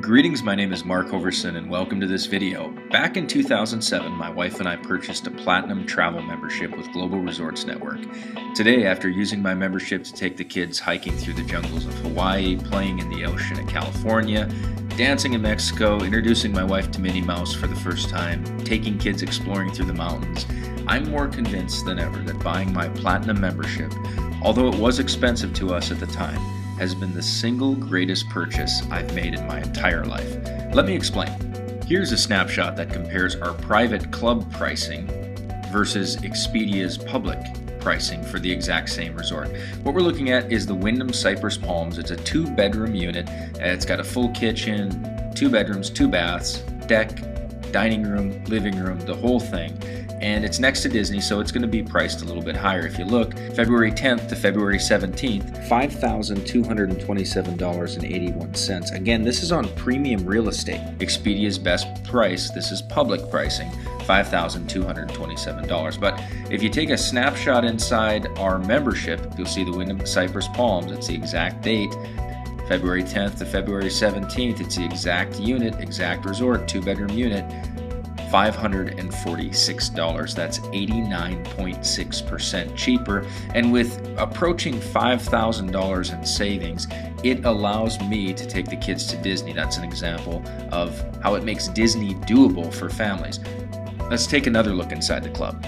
Greetings, my name is Mark Hoverson and welcome to this video. Back in 2007, my wife and I purchased a platinum travel membership with Global Resorts Network. Today, after using my membership to take the kids hiking through the jungles of Hawaii, playing in the ocean in California, dancing in Mexico, introducing my wife to Minnie Mouse for the first time, taking kids exploring through the mountains, I'm more convinced than ever that buying my platinum membership, although it was expensive to us at the time, has been the single greatest purchase I've made in my entire life. Let me explain. Here's a snapshot that compares our private club pricing versus Expedia's public pricing for the exact same resort. What we're looking at is the Wyndham Cypress Palms. It's a 2-bedroom unit. It's got a full kitchen, 2 bedrooms, 2 baths, deck, dining room, living room, the whole thing. And it's next to Disney, so it's going to be priced a little bit higher. If you look, February 10th to February 17th, $5,227.81. Again, this is on premium real estate. Expedia's best price, this is public pricing, $5,227. But if you take a snapshot inside our membership, you'll see the Wyndham Cypress Palms. It's the exact date. February 10th to February 17th, it's the exact unit, exact resort, 2-bedroom unit. $546. That's 89.6% cheaper. And with approaching $5,000 in savings, it allows me to take the kids to Disney. That's an example of how it makes Disney doable for families. Let's take another look inside the club.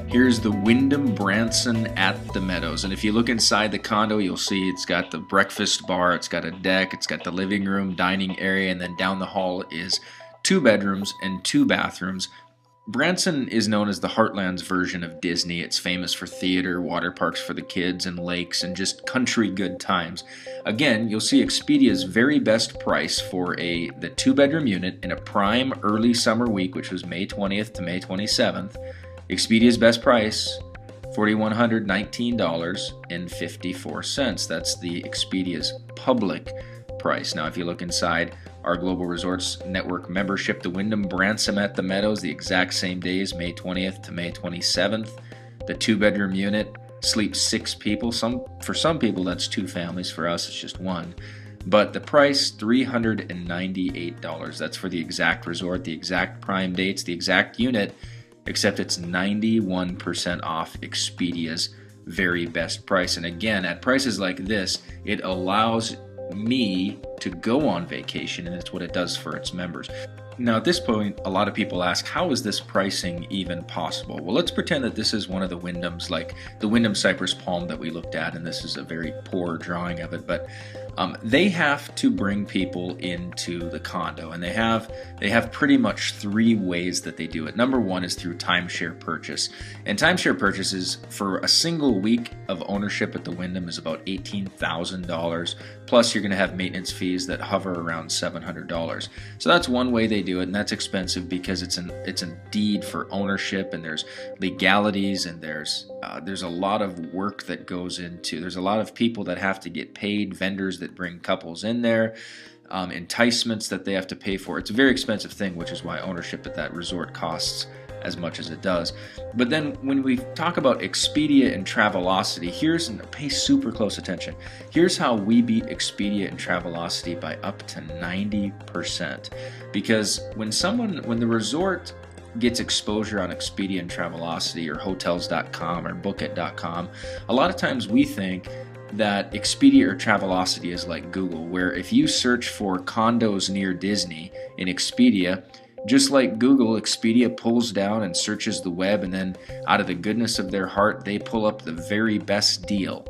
Here's the Wyndham Branson at the Meadows. And if you look inside the condo, you'll see it's got the breakfast bar, it's got a deck, it's got the living room, dining area, and then down the hall is 2 bedrooms and 2 bathrooms. Branson is known as the Heartland's version of Disney. It's famous for theater, water parks for the kids, and lakes, and just country good times. Again, you'll see Expedia's very best price for the 2-bedroom unit in a prime early summer week, which was May 20th to May 27th. Expedia's best price, $4,119.54. That's the Expedia's public price. Now, if you look inside our Global Resorts Network membership, the Wyndham Branson at the Meadows, the exact same days, May 20th to May 27th. The 2-bedroom unit sleeps 6 people. For some people, that's 2 families. For us, it's just 1. But the price, $398. That's for the exact resort, the exact prime dates, the exact unit, except it's 91% off Expedia's very best price. And again, at prices like this, it allows me to go on vacation, and it's what it does for its members. Now, at this point, a lot of people ask, how is this pricing even possible? Well, let's pretend that this is one of the Wyndhams, like the Wyndham Cypress Palm that we looked at, and this is a very poor drawing of it, but they have to bring people into the condo, and they have pretty much 3 ways that they do it. Number 1 is through timeshare purchase, and timeshare purchases for a single week of ownership at the Wyndham is about $18,000, plus you're going to have maintenance fees that hover around $700. So that's one way they do it, and that's expensive because it's a deed for ownership, and there's legalities, and there's a lot of work that goes into. There's a lot of people that have to get paid, vendors that bring couples in there, enticements that they have to pay for. It's a very expensive thing, which is why ownership at that resort costs as much as it does. But then when we talk about Expedia and Travelocity, pay super close attention. Here's how we beat Expedia and Travelocity by up to 90%. Because when the resort gets exposure on Expedia and Travelocity or Hotels.com or Bookit.com, a lot of times we think that Expedia or Travelocity is like Google, where if you search for condos near Disney in Expedia, just like Google, Expedia pulls down and searches the web, and then out of the goodness of their heart, they pull up the very best deal.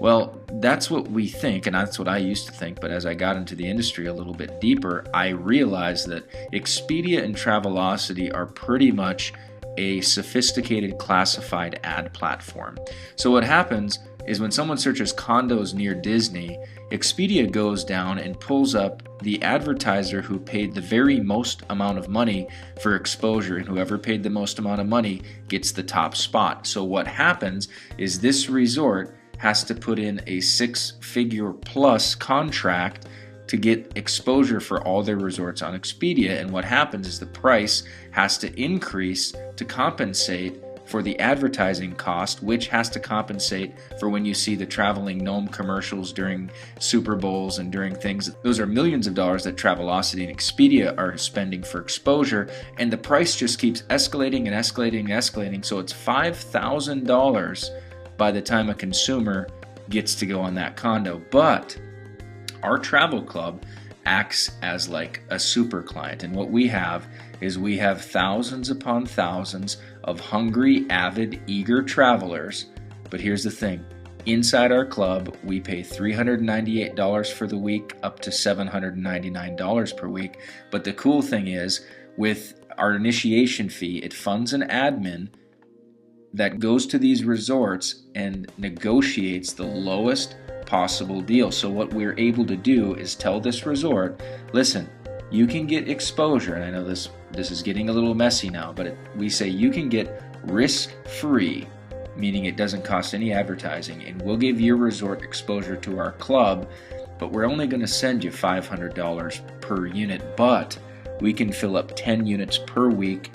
Well, that's what we think, and that's what I used to think, but as I got into the industry a little bit deeper, I realized that Expedia and Travelocity are pretty much a sophisticated classified ad platform. So what happens is when someone searches condos near Disney, Expedia goes down and pulls up the advertiser who paid the very most amount of money for exposure, and whoever paid the most amount of money gets the top spot. So what happens is this resort has to put in a 6-figure plus contract to get exposure for all their resorts on Expedia, and what happens is the price has to increase to compensate for the advertising cost, which has to compensate for when you see the traveling gnome commercials during Super Bowls and during things. Those are millions of dollars that Travelocity and Expedia are spending for exposure, and the price just keeps escalating and escalating and escalating. So it's $5,000 by the time a consumer gets to go on that condo. But our travel club acts as like a super client, and what we have is we have thousands upon thousands of hungry, avid, eager travelers. But here's the thing, inside our club we pay $398 for the week up to $799 per week. But the cool thing is, with our initiation fee, it funds an admin that goes to these resorts and negotiates the lowest possible deal. So what we're able to do is tell this resort, listen, you can get exposure, and I know this is getting a little messy now, but we say you can get risk-free, meaning it doesn't cost any advertising, and we'll give your resort exposure to our club, but we're only going to send you $500 per unit, but we can fill up 10 units per week,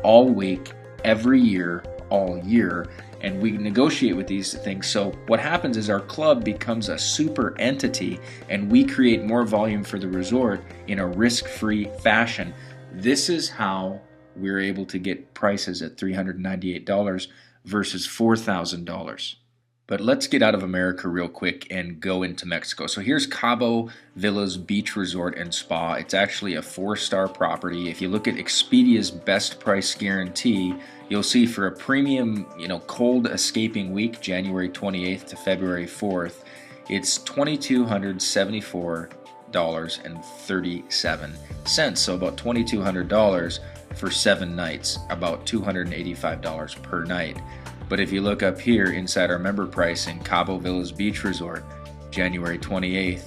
all week, every year, all year, and we negotiate with these things. So what happens is our club becomes a super entity, and we create more volume for the resort in a risk-free fashion. This is how we're able to get prices at $398 versus $4,000. But let's get out of America real quick and go into Mexico. So here's Cabo Villas Beach Resort and Spa. It's actually a 4-star property. If you look at Expedia's best price guarantee, you'll see for a premium, cold escaping week, January 28th to February 4th, it's $2,274.37. So about $2,200 for 7 nights, about $285 per night. But if you look up here inside our member pricing, Cabo Villas Beach Resort, January 28th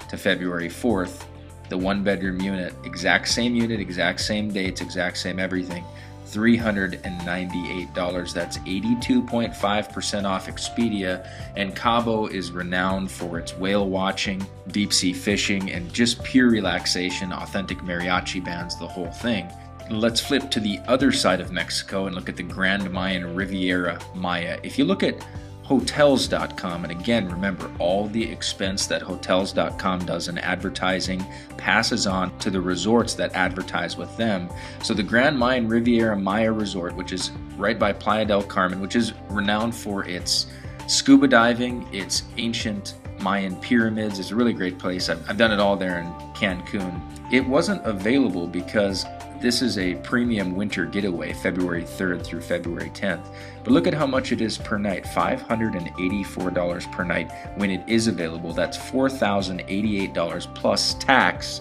to February 4th, the 1-bedroom unit, exact same dates, exact same everything, $398. That's 82.5% off Expedia. And Cabo is renowned for its whale watching, deep sea fishing, and just pure relaxation, authentic mariachi bands, the whole thing. Let's flip to the other side of Mexico and look at the Grand Mayan Riviera Maya. If you look at Hotels.com, and again, remember, all the expense that Hotels.com does in advertising passes on to the resorts that advertise with them. So the Grand Mayan Riviera Maya Resort, which is right by Playa del Carmen, which is renowned for its scuba diving, its ancient Mayan pyramids, is a really great place. I've done it all there in Cancun. It wasn't available because this is a premium winter getaway, February 3rd through February 10th. But look at how much it is per night, $584 per night when it is available. That's $4,088 plus tax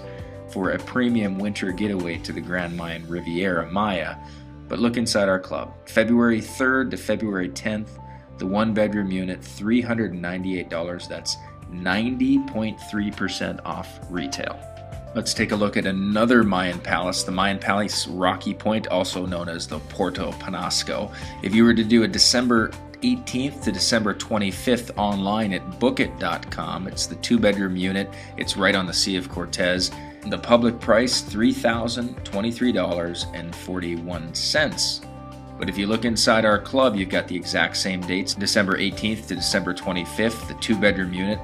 for a premium winter getaway to the Grand Mayan Riviera Maya. But look inside our club. February 3rd to February 10th, the 1-bedroom unit, $398. That's 90.3% off retail. Let's take a look at another Mayan palace, the Mayan Palace Rocky Point, also known as the Puerto Penasco. If you were to do a December 18th to December 25th online at bookit.com, it's the 2-bedroom unit. It's right on the Sea of Cortez. The public price, $3,023.41. But if you look inside our club, you've got the exact same dates, December 18th to December 25th, the 2-bedroom unit,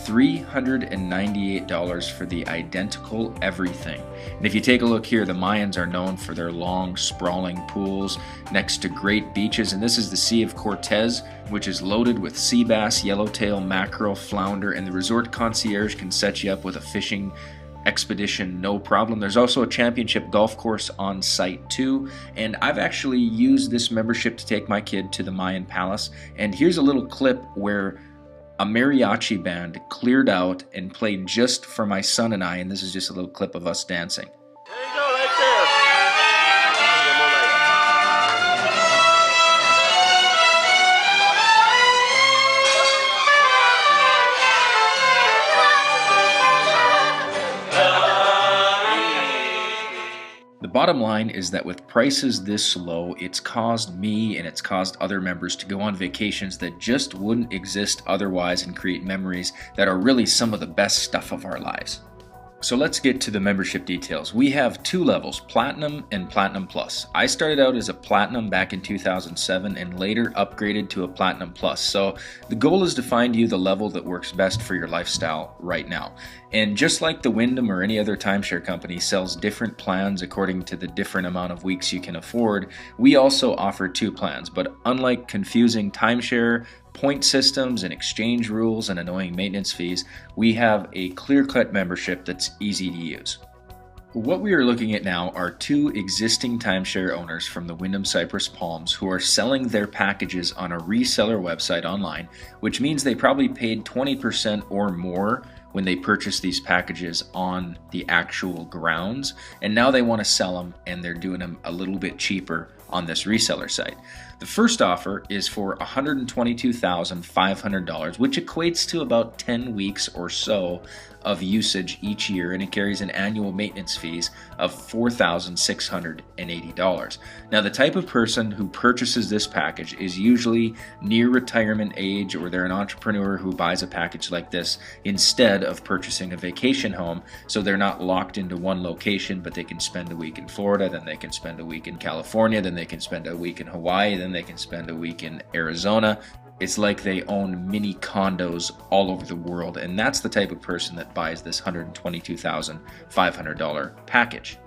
$398 for the identical everything. And if you take a look here, the Mayans are known for their long, sprawling pools next to great beaches, and this is the Sea of Cortez, which is loaded with sea bass, yellowtail, mackerel, flounder, and the resort concierge can set you up with a fishing expedition, no problem. There's also a championship golf course on site too, and I've actually used this membership to take my kid to the Mayan Palace, and here's a little clip where a mariachi band cleared out and played just for my son and I, and this is just a little clip of us dancing. There you go, right there. The bottom line is that with prices this low, it's caused me and it's caused other members to go on vacations that just wouldn't exist otherwise and create memories that are really some of the best stuff of our lives. So let's get to the membership details. We have two levels, Platinum and Platinum Plus. I started out as a Platinum back in 2007 and later upgraded to a Platinum Plus. So the goal is to find you the level that works best for your lifestyle right now. And just like the Wyndham or any other timeshare company sells different plans according to the different amount of weeks you can afford, we also offer two plans. But unlike confusing timeshare, point systems and exchange rules and annoying maintenance fees, we have a clear-cut membership that's easy to use. What we are looking at now are two existing timeshare owners from the Wyndham Cypress Palms who are selling their packages on a reseller website online, which means they probably paid 20% or more when they purchased these packages on the actual grounds, and now they want to sell them and they're doing them a little bit cheaper on this reseller site. The first offer is for $122,500, which equates to about 10 weeks or so of usage each year, and it carries an annual maintenance fees of $4,680. Now, the type of person who purchases this package is usually near retirement age, or they're an entrepreneur who buys a package like this instead of purchasing a vacation home, so they're not locked into one location, but they can spend a week in Florida, then they can spend a week in California, then they can spend a week in Hawaii, then they can spend a week in Arizona. It's like they own mini condos all over the world, and that's the type of person that buys this $122,500 package.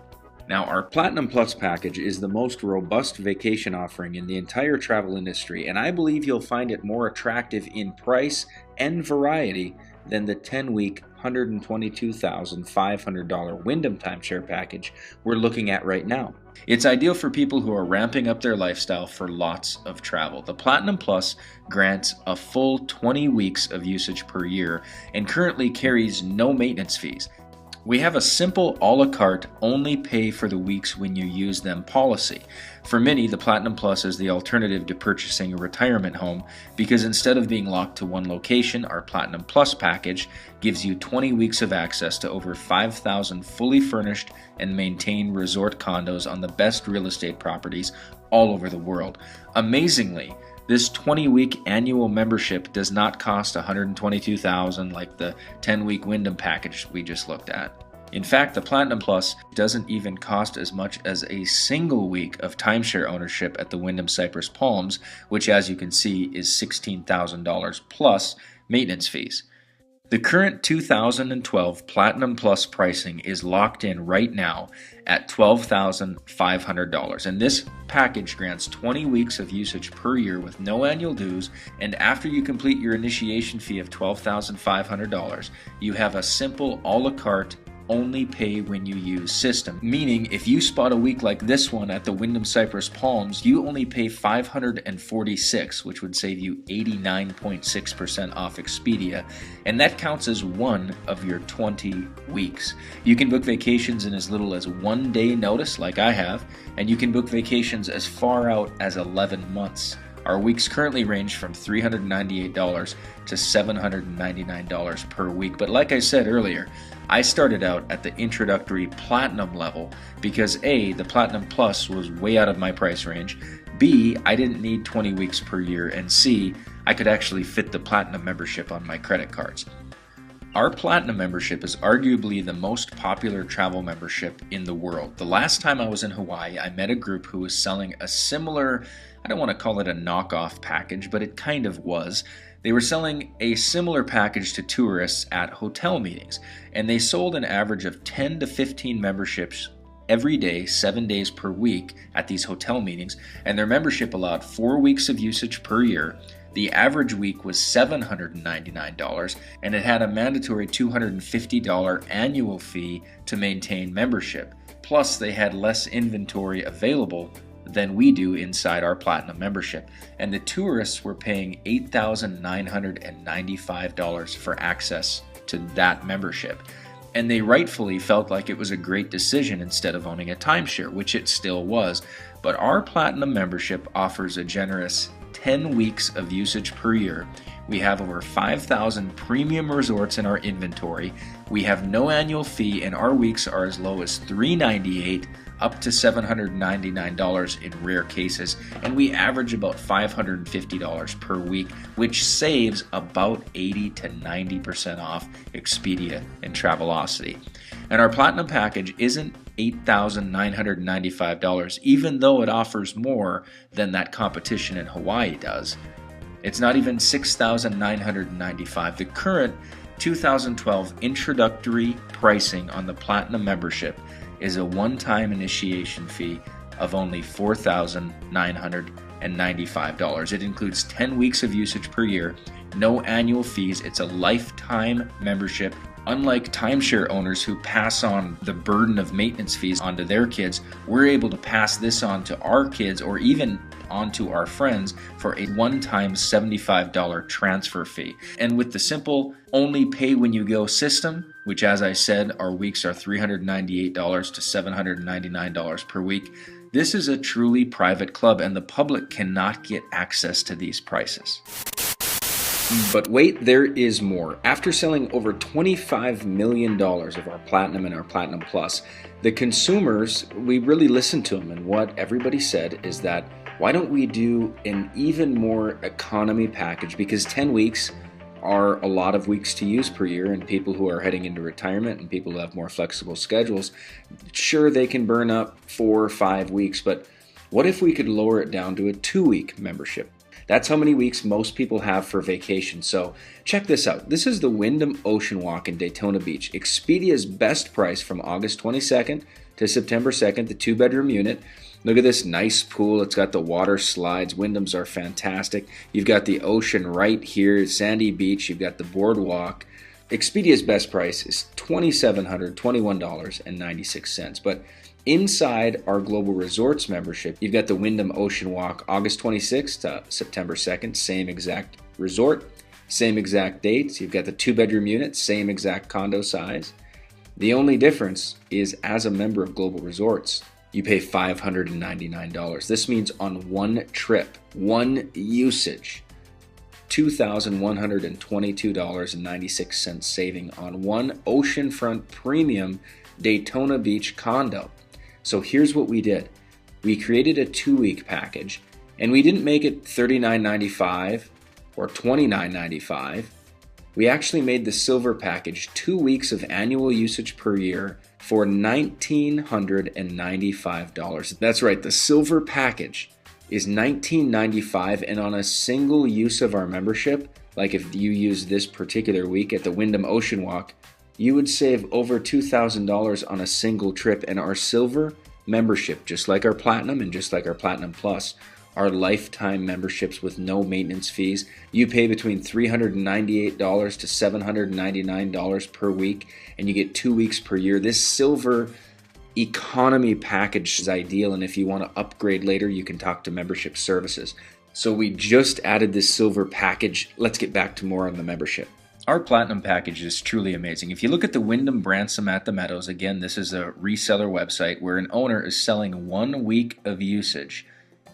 Now, our Platinum Plus package is the most robust vacation offering in the entire travel industry, and I believe you'll find it more attractive in price and variety than the 10-week $122,500 Wyndham timeshare package we're looking at right now. It's ideal for people who are ramping up their lifestyle for lots of travel. The Platinum Plus grants a full 20 weeks of usage per year and currently carries no maintenance fees. We have a simple a la carte, only pay for the weeks when you use them policy. For many, the Platinum Plus is the alternative to purchasing a retirement home because instead of being locked to one location, our Platinum Plus package gives you 20 weeks of access to over 5,000 fully furnished and maintained resort condos on the best real estate properties all over the world. Amazingly, this 20-week annual membership does not cost $122,000 like the 10-week Wyndham package we just looked at. In fact, the Platinum Plus doesn't even cost as much as a single week of timeshare ownership at the Wyndham Cypress Palms, which, as you can see, is $16,000 plus maintenance fees. The current 2012 Platinum Plus pricing is locked in right now at $12,500, and this package grants 20 weeks of usage per year with no annual dues, and after you complete your initiation fee of $12,500, you have a simple a la carte only pay when you use system, meaning if you spot a week like this one at the Wyndham Cypress Palms, you only pay $546, which would save you 89.6% off Expedia, and that counts as one of your 20 weeks. You can book vacations in as little as 1 day notice, like I have, and you can book vacations as far out as 11 months. Our weeks currently range from $398 to $799 per week, but like I said earlier, I started out at the introductory Platinum level because A, the Platinum Plus was way out of my price range, B, I didn't need 20 weeks per year, and C, I could actually fit the Platinum membership on my credit cards. Our Platinum membership is arguably the most popular travel membership in the world. The last time I was in Hawaii, I met a group who was selling a similar, I don't want to call it a knockoff package, but it kind of was. They were selling a similar package to tourists at hotel meetings, and they sold an average of 10 to 15 memberships every day, 7 days per week at these hotel meetings, and their membership allowed 4 weeks of usage per year. The average week was $799, and it had a mandatory $250 annual fee to maintain membership. Plus, they had less inventory available than we do inside our Platinum membership, and the tourists were paying $8,995 for access to that membership. And they rightfully felt like it was a great decision instead of owning a timeshare, which it still was. But our Platinum membership offers a generous 10 weeks of usage per year. We have over 5,000 premium resorts in our inventory. We have no annual fee, and our weeks are as low as $398 up to $799 in rare cases, and we average about $550 per week, which saves about 80 to 90% off Expedia and Travelocity. And our Platinum package isn't $8,995, even though it offers more than that competition in Hawaii does. It's not even $6,995. The current 2012 introductory pricing on the Platinum membership is a one-time initiation fee of only $4,995. It includes 10 weeks of usage per year, no annual fees. It's a lifetime membership. Unlike timeshare owners who pass on the burden of maintenance fees onto their kids, we're able to pass this on to our kids or even onto our friends for a one-time $75 transfer fee. And with the simple only pay when you go system, which as I said, our weeks are $398 to $799 per week, this is a truly private club and the public cannot get access to these prices. But wait, there is more. After selling over $25 million of our Platinum and our Platinum Plus, the consumers, we really listened to them, and what everybody said is that why don't we do an even more economy package, because 10 weeks are a lot of weeks to use per year, and people who are heading into retirement and people who have more flexible schedules, sure, they can burn up 4 or 5 weeks, but what if we could lower it down to a 2-week membership? That's how many weeks most people have for vacation. So check this out. This is the Wyndham Ocean Walk in Daytona Beach. Expedia's best price from August 22nd to September 2nd, the 2-bedroom unit. Look at this nice pool. It's got the water slides. Wyndhams are fantastic. You've got the ocean right here, sandy beach. You've got the boardwalk. Expedia's best price is $2,721.96. But inside our Global Resorts membership, you've got the Wyndham Ocean Walk, August 26th to September 2nd, same exact resort, same exact dates. You've got the 2-bedroom unit, same exact condo size. The only difference is as a member of Global Resorts, you pay $599. This means on one trip, one usage, $2,122.96 saving on one oceanfront premium Daytona Beach condo. So here's what we did. We created a 2-week package, and we didn't make it $39.95 or $29.95. We actually made the silver package 2 weeks of annual usage per year for $1,995. That's right, the silver package is $19.95, and on a single use of our membership, like if you use this particular week at the Wyndham Ocean Walk, you would save over $2,000 on a single trip. And our silver membership, just like our Platinum and just like our Platinum Plus, are lifetime memberships with no maintenance fees. You pay between $398 to $799 per week, and you get 2 weeks per year. This silver economy package is ideal, and if you want to upgrade later, you can talk to membership services. So we just added this silver package. Let's get back to more on the membership. Our Platinum package is truly amazing. If you look at the Wyndham Bransom at the Meadows, again, this is a reseller website where an owner is selling 1 week of usage,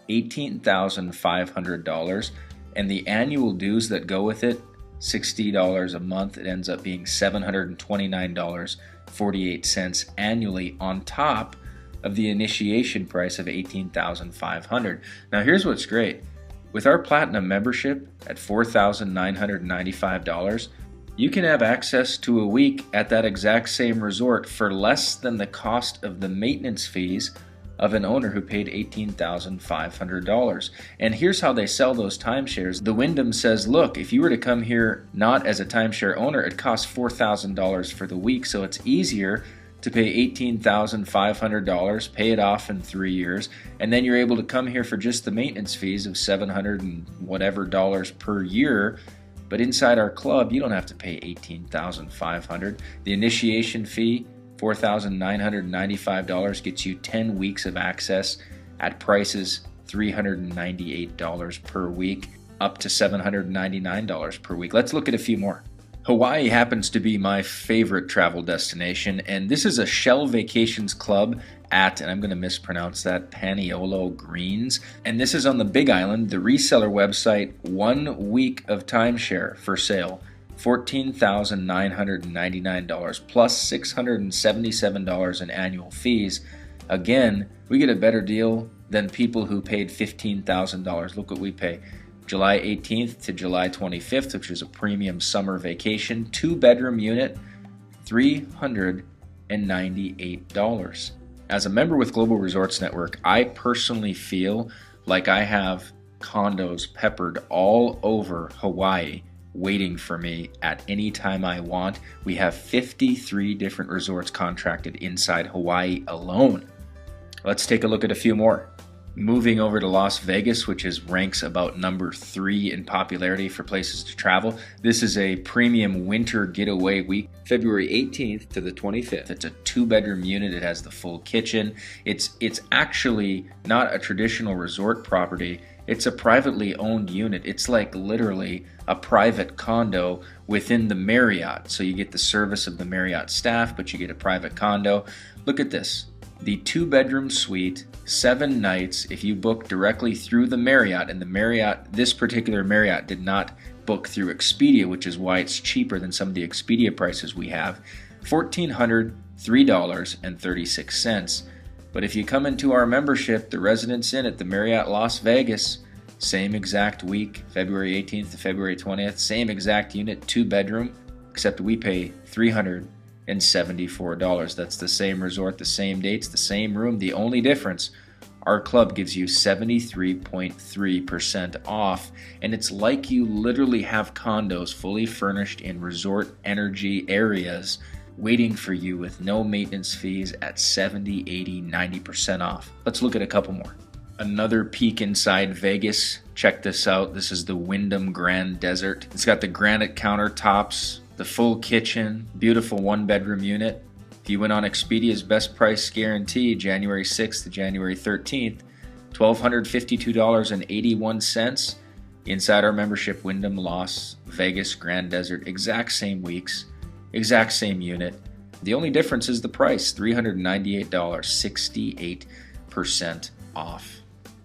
$18,500, and the annual dues that go with it, $60 a month. It ends up being $729.48 annually on top of the initiation price of $18,500. Now here's what's great. With our Platinum membership at $4,995, you can have access to a week at that exact same resort for less than the cost of the maintenance fees of an owner who paid $18,500. And here's how they sell those timeshares. The Wyndham says, look, if you were to come here not as a timeshare owner, it costs $4,000 for the week, so it's easier to pay $18,500, pay it off in 3 years, and then you're able to come here for just the maintenance fees of $700 and whatever dollars per year. But inside our club, you don't have to pay $18,500. The initiation fee, $4,995, gets you 10 weeks of access at prices $398 per week, up to $799 per week. Let's look at a few more. Hawaii happens to be my favorite travel destination, and this is a Shell Vacations Club at, and I'm going to mispronounce that, Paniolo Greens. And this is on the Big Island. The reseller website, 1 week of timeshare for sale, $14,999 plus $677 in annual fees. Again, we get a better deal than people who paid $15,000. Look what we pay. July 18th to July 25th, which is a premium summer vacation, 2-bedroom unit, $398. As a member with Global Resorts Network, I personally feel like I have condos peppered all over Hawaii waiting for me at any time I want. We have 53 different resorts contracted inside Hawaii alone. Let's take a look at a few more. Moving over to Las Vegas, which ranks about number 3 in popularity for places to travel. This is a premium winter getaway week, February 18th to the 25th. It's a 2-bedroom unit. It has the full kitchen. It's actually not a traditional resort property. It's a privately owned unit. It's like literally a private condo within the Marriott. So you get the service of the Marriott staff, but you get a private condo. Look at this. The 2-bedroom suite, 7 nights, if you book directly through the Marriott, and the Marriott, this particular Marriott did not book through Expedia, which is why it's cheaper than some of the Expedia prices we have, $1,403.36. But if you come into our membership, the Residence Inn at the Marriott Las Vegas, same exact week, February 18th to February 20th, same exact unit, 2-bedroom, except we pay $374. That's the same resort, the same dates, the same room. The only difference, our club gives you 73.3% off, and it's like you literally have condos fully furnished in resort energy areas waiting for you with no maintenance fees at 70, 80, 90% off. Let's look at a couple more. Another peek inside Vegas. Check this out. This is the Wyndham Grand Desert. It's got the granite countertops, the full kitchen, beautiful 1-bedroom unit. If you went on Expedia's best price guarantee, January 6th to January 13th, $1,252.81. Inside our membership, Wyndham Las Vegas Grand Desert, exact same weeks, exact same unit. The only difference is the price, $398, 68% off.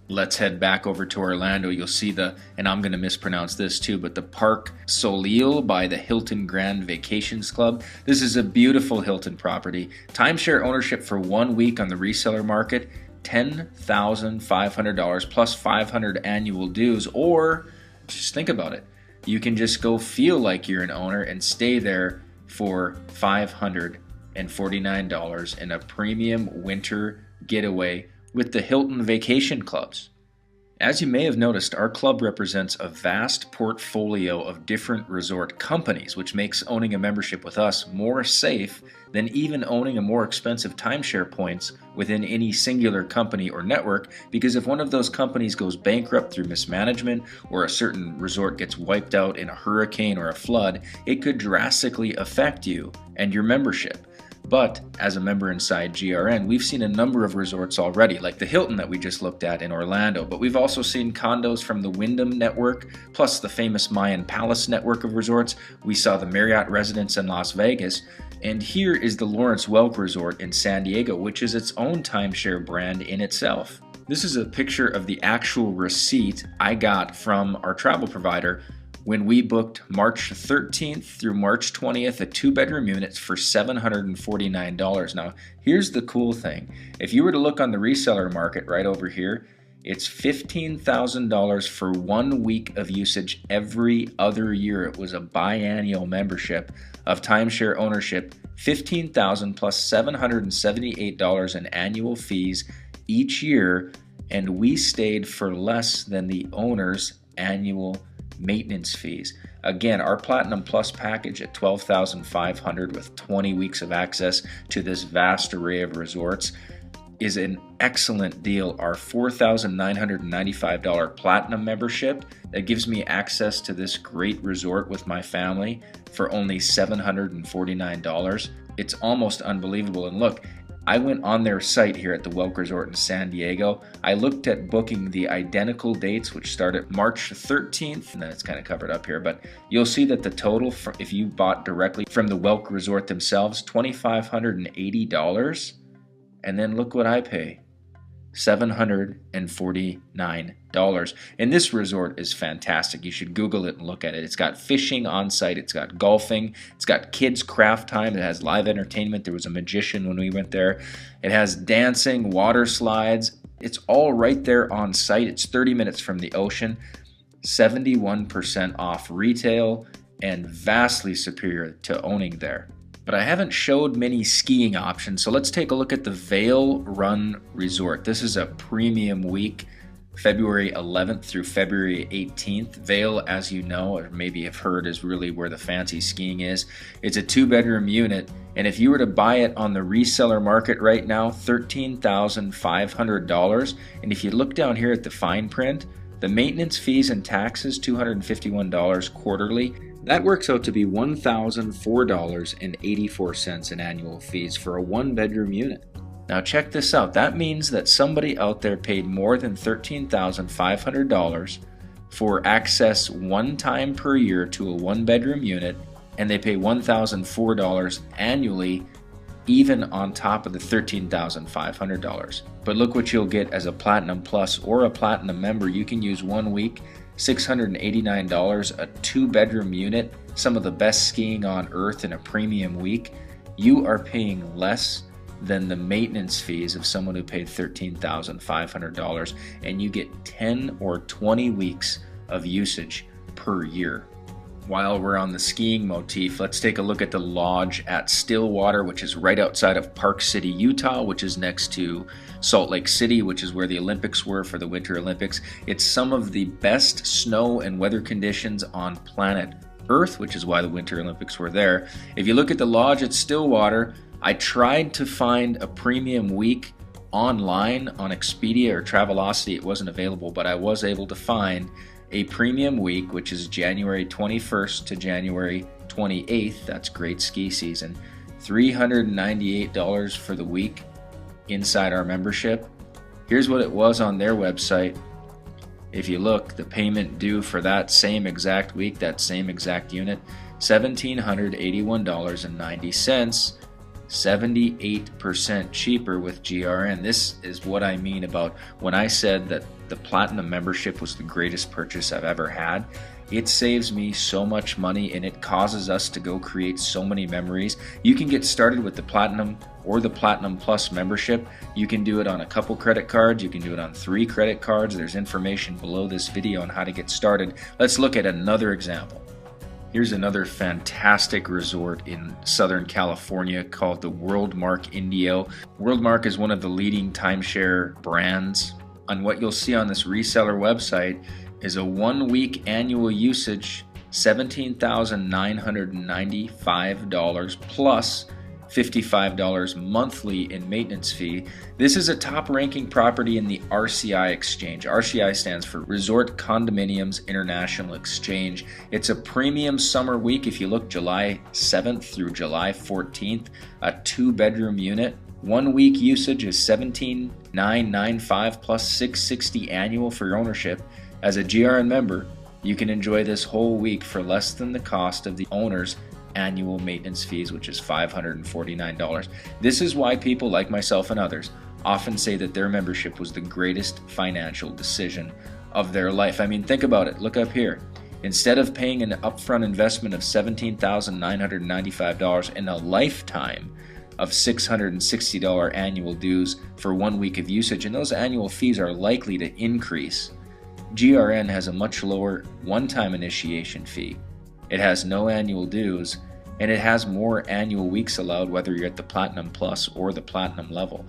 Let's head back over to Orlando. You'll see and I'm going to mispronounce this too, but the Park Soleil by the Hilton Grand Vacations Club. This is a beautiful Hilton property. Timeshare ownership for 1 week on the reseller market, $10,500 plus $500 annual dues, or just think about it. You can just go feel like you're an owner and stay there for $549 in a premium winter getaway with the Hilton Vacation Clubs. As you may have noticed, our club represents a vast portfolio of different resort companies, which makes owning a membership with us more safe than even owning a more expensive timeshare points within any singular company or network, because if one of those companies goes bankrupt through mismanagement or a certain resort gets wiped out in a hurricane or a flood, it could drastically affect you and your membership. But as a member inside GRN, we've seen a number of resorts already, like the Hilton that we just looked at in Orlando, but we've also seen condos from the Wyndham network, plus the famous Mayan Palace network of resorts. We saw the Marriott Residence in Las Vegas, and here is the Lawrence Welk Resort in San Diego, which is its own timeshare brand in itself. This is a picture of the actual receipt I got from our travel provider when we booked March 13th through March 20th, a 2-bedroom unit for $749. Now, here's the cool thing. If you were to look on the reseller market right over here, it's $15,000 for 1 week of usage every other year. It was a biannual membership of timeshare ownership, $15,000 plus $778 in annual fees each year, and we stayed for less than the owner's annual maintenance fees. Again, our Platinum Plus package at $12,500 with 20 weeks of access to this vast array of resorts is an excellent deal. Our $4,995 Platinum membership that gives me access to this great resort with my family for only $749. It's almost unbelievable. And look, I went on their site here at the Welk Resort in San Diego. I looked at booking the identical dates, which start at March 13th, and then it's kind of covered up here, but you'll see that the total, if you bought directly from the Welk Resort themselves, $2,580, and then look what I pay. $749. And this resort is fantastic. You should Google it and look at it. It's got fishing on site, it's got golfing, it's got kids craft time, it has live entertainment. There was a magician when we went there. It has dancing, water slides. It's all right there on site. It's 30 minutes from the ocean. 71% off retail and vastly superior to owning there. But I haven't showed many skiing options, so let's take a look at the Vail Run Resort. This is a premium week, February 11th through February 18th. Vail, as you know, or maybe have heard, is really where the fancy skiing is. It's a 2-bedroom unit, and if you were to buy it on the reseller market right now, $13,500. And if you look down here at the fine print, the maintenance fees and taxes, $251 quarterly. That works out to be $1,004.84 in annual fees for a 1-bedroom unit. Now check this out. That means that somebody out there paid more than $13,500 for access one time per year to a 1-bedroom unit, and they pay $1,004 annually, even on top of the $13,500. But look what you'll get as a Platinum Plus or a Platinum member. You can use 1 week, $689, a 2-bedroom unit, some of the best skiing on earth in a premium week. You are paying less than the maintenance fees of someone who paid $13,500, and you get 10 or 20 weeks of usage per year. While we're on the skiing motif, let's take a look at the lodge at Stillwater, which is right outside of Park City, Utah, which is next to Salt Lake City, which is where the Olympics were for the Winter Olympics. It's some of the best snow and weather conditions on planet Earth, which is why the Winter Olympics were there. If you look at the lodge at Stillwater, I tried to find a premium week online on Expedia or Travelocity. It wasn't available, but I was able to find a premium week, which is January 21st to January 28th. That's great ski season. $398 for the week inside our membership. Here's what it was on their website. If you look, the payment due for that same exact week, that same exact unit, $1,781.90. 78% cheaper with GRN. This is what I mean about when I said that the Platinum membership was the greatest purchase I've ever had. It saves me so much money, and it causes us to go create so many memories. You can get started with the Platinum or the Platinum Plus membership. You can do it on a couple credit cards. You can do it on 3 credit cards. There's information below this video on how to get started. Let's look at another example. Here's another fantastic resort in Southern California called the Worldmark Indio. Worldmark is one of the leading timeshare brands. And what you'll see on this reseller website is a 1-week annual usage, $17,995 plus $55 monthly in maintenance fee. This is a top-ranking property in the RCI exchange. RCI stands for Resort Condominiums International Exchange. It's a premium summer week. If you look, July 7th through July 14th, a 2-bedroom unit. 1 week usage is $17,995 plus $660 annual for your ownership. As a GRN member, you can enjoy this whole week for less than the cost of the owner's annual maintenance fees, which is $549. This is why people like myself and others often say that their membership was the greatest financial decision of their life. I mean, think about it. Look up here. Instead of paying an upfront investment of $17,995 and a lifetime of $660 annual dues for 1 week of usage, and those annual fees are likely to increase, GRN has a much lower one-time initiation fee. It has no annual dues, and it has more annual weeks allowed whether you're at the Platinum Plus or the Platinum level.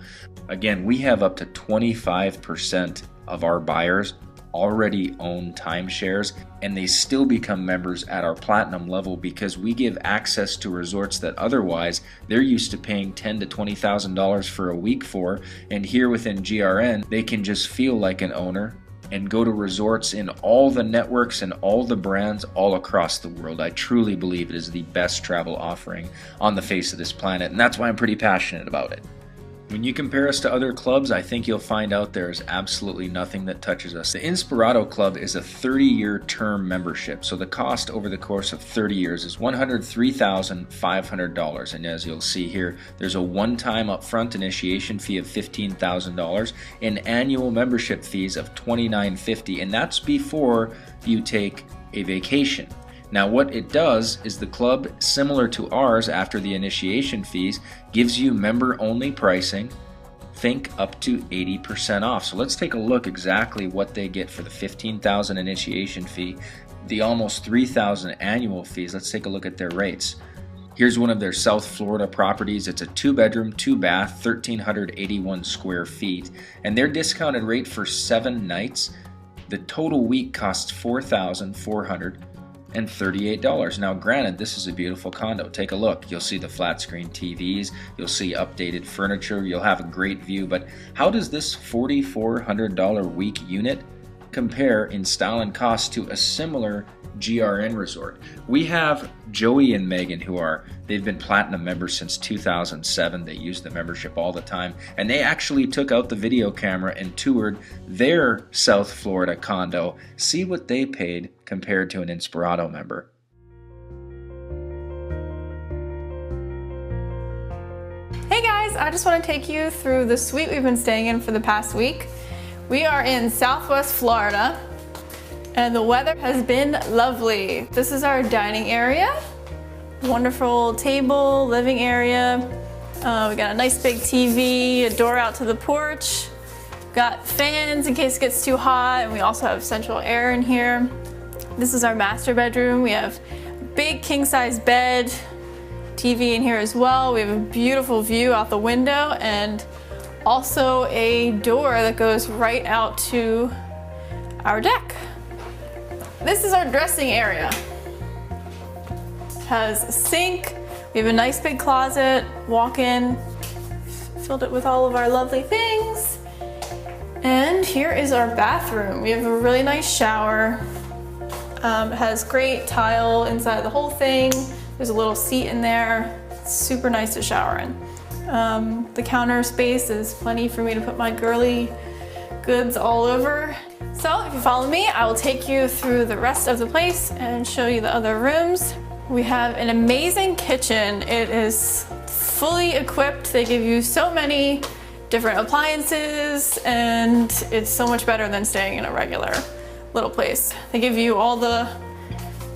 Again, we have up to 25% of our buyers already own timeshares, and they still become members at our Platinum level because we give access to resorts that otherwise they're used to paying $10,000 to $20,000 for a week for, and here within GRN, they can just feel like an owner and go to resorts in all the networks and all the brands all across the world. I truly believe it is the best travel offering on the face of this planet, and that's why I'm pretty passionate about it. When you compare us to other clubs, I think you'll find out there is absolutely nothing that touches us. The Inspirato Club is a 30-year term membership, so the cost over the course of 30 years is $103,500. And as you'll see here, there's a one-time upfront initiation fee of $15,000 and annual membership fees of $29.50, and that's before you take a vacation. Now what it does is the club, similar to ours after the initiation fees, gives you member-only pricing, think up to 80% off. So let's take a look exactly what they get for the $15,000 initiation fee, the almost $3,000 annual fees. Let's take a look at their rates. Here's one of their South Florida properties. It's a 2-bedroom, 2-bath, 1,381 square feet, and their discounted rate for 7 nights, the total week costs $4,438. Now granted, this is a beautiful condo. Take a look. You'll see the flat screen TVs, you'll see updated furniture, you'll have a great view, but how does this $4,400 week unit compare in style and cost to a similar GRN resort? We have Joey and Megan they've been platinum members since 2007. They use the membership all the time, and they actually took out the video camera and toured their South Florida condo. See what they paid compared to an Inspirato member. Hey guys, I just want to take you through the suite we've been staying in for the past week. We are in Southwest Florida, and the weather has been lovely. This is our dining area. Wonderful table, living area. We got a nice big TV, a door out to the porch. Got fans in case it gets too hot, and we also have central air in here. This is our master bedroom. We have a big king-size bed, TV in here as well. We have a beautiful view out the window, and also a door that goes right out to our deck. This is our dressing area. It has a sink. We have a nice big closet, walk-in, filled it with all of our lovely things. And here is our bathroom. We have a really nice shower. It has great tile inside the whole thing. There's a little seat in there. It's super nice to shower in. The counter space is plenty for me to put my girly goods all over. So if you follow me, I will take you through the rest of the place and show you the other rooms. We have an amazing kitchen. It is fully equipped. They give you so many different appliances, and it's so much better than staying in a regular little place. They give you all the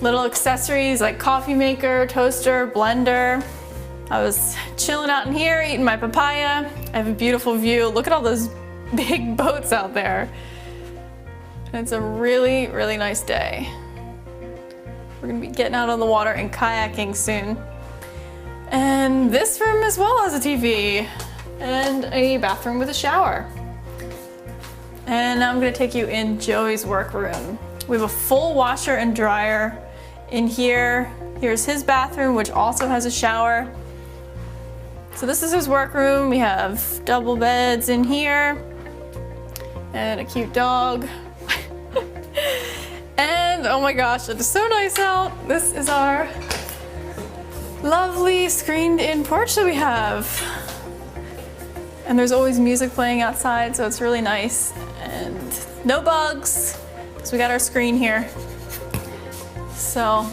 little accessories like coffee maker, toaster, blender. I was chilling out in here eating my papaya. I have a beautiful view. Look at all those big boats out there. It's a really, really nice day. We're gonna be getting out on the water and kayaking soon. And this room as well has a TV and a bathroom with a shower. And now I'm gonna take you in Joey's workroom. We have a full washer and dryer in here. Here's his bathroom, which also has a shower. So this is his workroom. We have double beds in here and a cute dog. And oh my gosh, it is so nice out. This is our lovely screened-in porch that we have. And there's always music playing outside, so it's really nice. And no bugs, because we got our screen here. So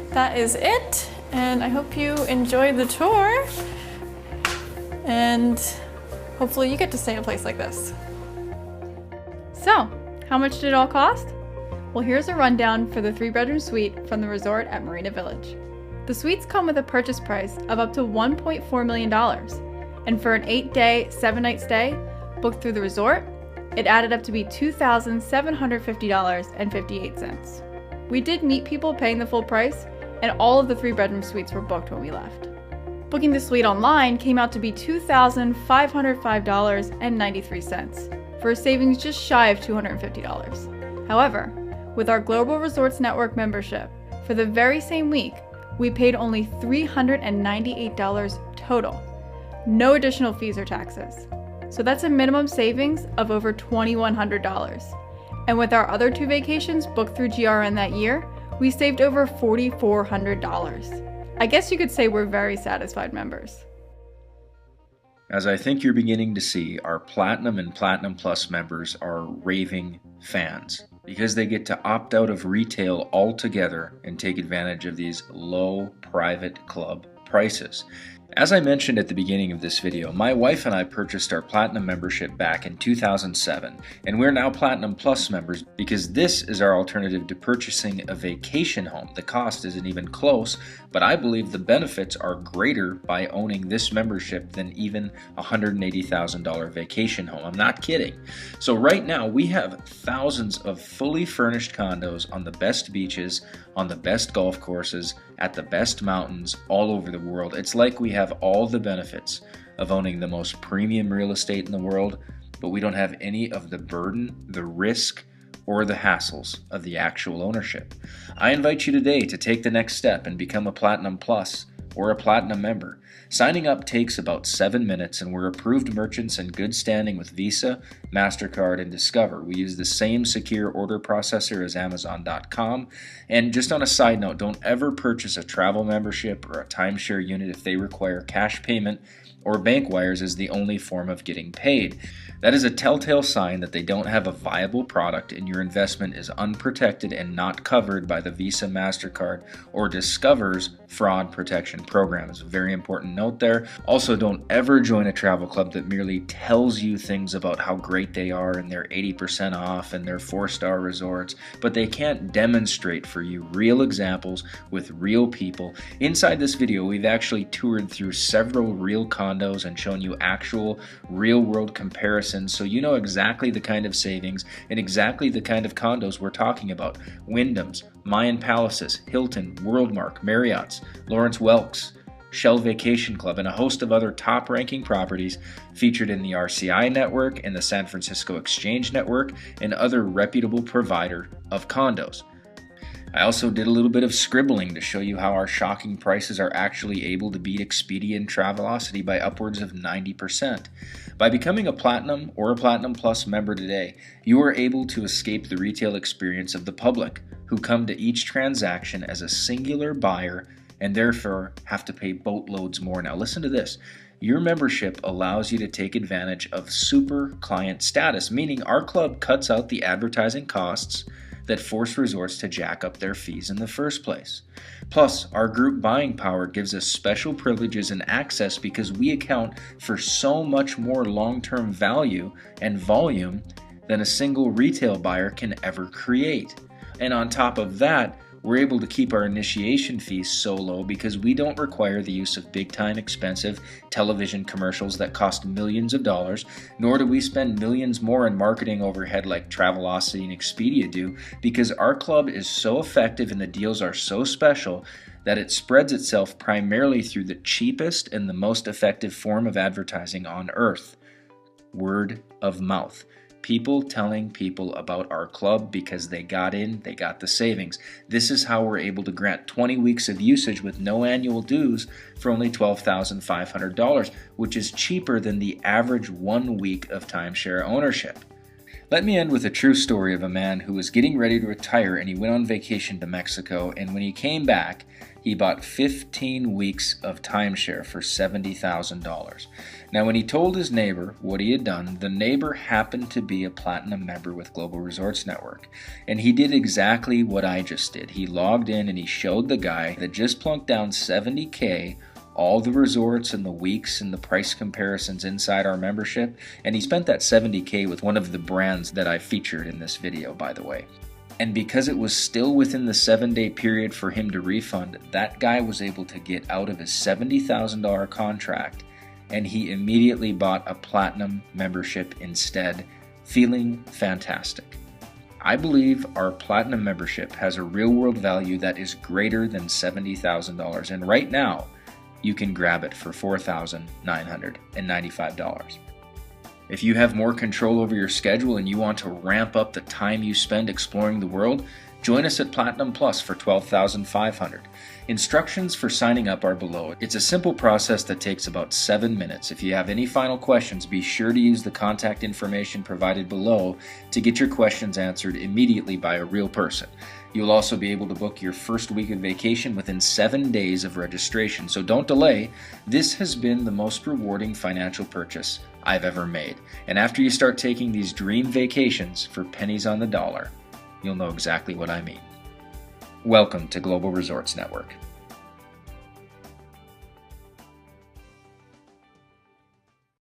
that is it. And I hope you enjoyed the tour. And hopefully you get to stay in a place like this. So, how much did it all cost? Well, here's a rundown for the 3-bedroom suite from the resort at Marina Village. The suites come with a purchase price of up to $1.4 million. And for an 8-day, 7-night stay, booked through the resort, it added up to be $2,750.58. We did meet people paying the full price, and all of the 3-bedroom suites were booked when we left. Booking the suite online came out to be $2,505.93, for a savings just shy of $250. However, with our Global Resorts Network membership, for the very same week, we paid only $398 total. No additional fees or taxes. So that's a minimum savings of over $2,100. And with our other 2 vacations booked through GRN that year, we saved over $4,400. I guess you could say we're very satisfied members. As I think you're beginning to see, our Platinum and Platinum Plus members are raving fans because they get to opt out of retail altogether and take advantage of these low private club prices. As I mentioned at the beginning of this video, my wife and I purchased our Platinum membership back in 2007, and we're now Platinum Plus members because this is our alternative to purchasing a vacation home. The cost isn't even close, but I believe the benefits are greater by owning this membership than even a $180,000 vacation home. I'm not kidding. So right now we have thousands of fully furnished condos on the best beaches, on the best golf courses, at the best mountains all over the world. It's like we have all the benefits of owning the most premium real estate in the world, but we don't have any of the burden, the risk, or the hassles of the actual ownership. I invite you today to take the next step and become a Platinum Plus or a Platinum member. Signing up takes about 7 minutes, and we're approved merchants in good standing with Visa, MasterCard, and Discover. We use the same secure order processor as Amazon.com. And just on a side note, don't ever purchase a travel membership or a timeshare unit if they require cash payment or bank wires as the only form of getting paid. That is a telltale sign that they don't have a viable product and your investment is unprotected and not covered by the Visa, MasterCard, or Discover's fraud protection program. It's a very important note there. Also, don't ever join a travel club that merely tells you things about how great they are and they're 80% off and they're 4-star resorts, but they can't demonstrate for you real examples with real people. Inside this video, we've actually toured through several real condos and shown you actual real-world comparisons so you know exactly the kind of savings and exactly the kind of condos we're talking about. Wyndham's, Mayan Palaces, Hilton, Worldmark, Marriott's, Lawrence Welk's, Shell Vacation Club, and a host of other top-ranking properties featured in the RCI network and the San Francisco Exchange network and other reputable provider of condos. I also did a little bit of scribbling to show you how our shocking prices are actually able to beat Expedia and Travelocity by upwards of 90%. By becoming a Platinum or a Platinum Plus member today, you are able to escape the retail experience of the public, who come to each transaction as a singular buyer and therefore have to pay boatloads more. Now listen to this. Your membership allows you to take advantage of super client status, meaning our club cuts out the advertising costs that force resorts to jack up their fees in the first place. Plus, our group buying power gives us special privileges and access because we account for so much more long-term value and volume than a single retail buyer can ever create. And on top of that, we're able to keep our initiation fees so low because we don't require the use of big-time expensive television commercials that cost millions of dollars, nor do we spend millions more in marketing overhead like Travelocity and Expedia do, because our club is so effective and the deals are so special that it spreads itself primarily through the cheapest and the most effective form of advertising on earth: word of mouth. People telling people about our club because they got in, they got the savings. This is how we're able to grant 20 weeks of usage with no annual dues for only $12,500, which is cheaper than the average 1 week of timeshare ownership. Let me end with a true story of a man who was getting ready to retire, and he went on vacation to Mexico, and when he came back, he bought 15 weeks of timeshare for $70,000. Now, when he told his neighbor what he had done, the neighbor happened to be a Platinum member with Global Resorts Network, and he did exactly what I just did. He logged in and he showed the guy that just plunked down $70K, all the resorts and the weeks and the price comparisons inside our membership, and he spent that $70K with one of the brands that I featured in this video, by the way. And because it was still within the 7-day period for him to refund, that guy was able to get out of his $70,000 contract, and he immediately bought a Platinum membership instead, feeling fantastic. I believe our Platinum membership has a real-world value that is greater than $70,000, and right now, you can grab it for $4,995. If you have more control over your schedule and you want to ramp up the time you spend exploring the world, Join us at Platinum Plus for $12,500. Instructions for signing up are below. It's a simple process that takes about 7 minutes. If you have any final questions, be sure to use the contact information provided below to get your questions answered immediately by a real person. You'll also be able to book your first week of vacation within 7 days of registration, so don't delay. This has been the most rewarding financial purchase I've ever made. And after you start taking these dream vacations for pennies on the dollar, you'll know exactly what I mean. Welcome to Global Resorts Network.